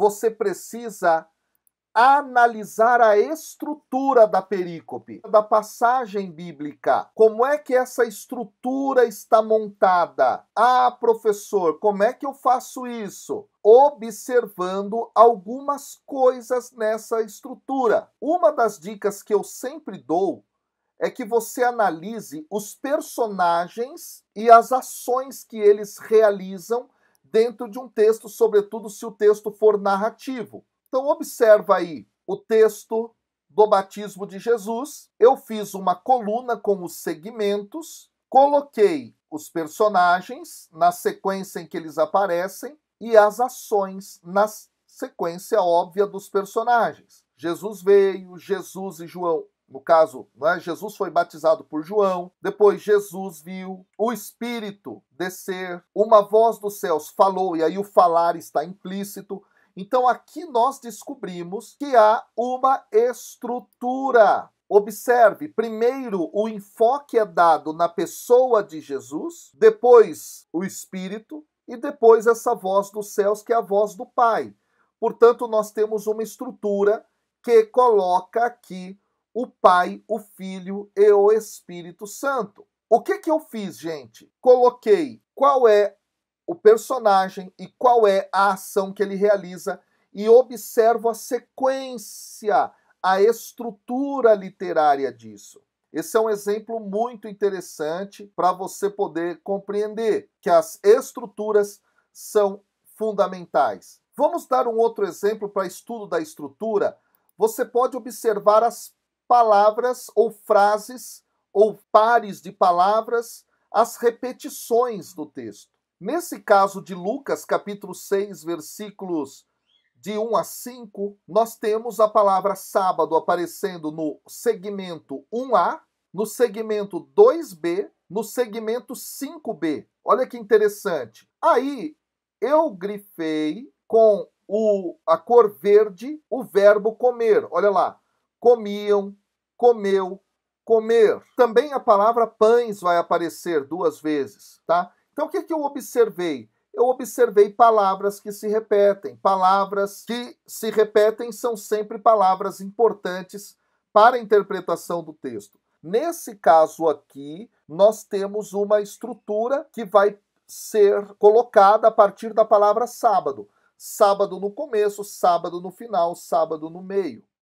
você precisa analisar a estrutura da perícope, da passagem bíblica. Como é que essa estrutura está montada? Ah, professor, como é que eu faço isso? Observando algumas coisas nessa estrutura. Uma das dicas que eu sempre dou é que você analise os personagens e as ações que eles realizam dentro de um texto, sobretudo se o texto for narrativo. Então observa aí o texto do batismo de Jesus. Eu fiz uma coluna com os segmentos, coloquei os personagens na sequência em que eles aparecem e as ações na sequência óbvia dos personagens. Jesus veio, Jesus e João. No caso, Jesus foi batizado por João, depois Jesus viu o Espírito descer, uma voz dos céus falou, e aí o falar está implícito. Então aqui nós descobrimos que há uma estrutura. Observe, primeiro o enfoque é dado na pessoa de Jesus, depois o Espírito e depois essa voz dos céus, que é a voz do Pai. Portanto, nós temos uma estrutura que coloca aqui o Pai, o Filho e o Espírito Santo. O que eu fiz, gente? Coloquei qual é o personagem e qual é a ação que ele realiza e observo a sequência, a estrutura literária disso. Esse é um exemplo muito interessante para você poder compreender que as estruturas são fundamentais. Vamos dar um outro exemplo para estudo da estrutura. Você pode observar as palavras ou frases ou pares de palavras, as repetições do texto. Nesse caso de Lucas, capítulo 6, versículos de 1 a 5, nós temos a palavra sábado aparecendo no segmento 1A, no segmento 2B, no segmento 5B. Olha que interessante. Aí eu grifei com a cor verde o verbo comer. Olha lá. Comiam, comeu, comer. Também a palavra pães vai aparecer 2 vezes, tá? Então, o que eu observei? Eu observei palavras que se repetem. Palavras que se repetem são sempre palavras importantes para a interpretação do texto. Nesse caso aqui, nós temos uma estrutura que vai ser colocada a partir da palavra sábado. Sábado no começo, sábado no final, sábado no meio.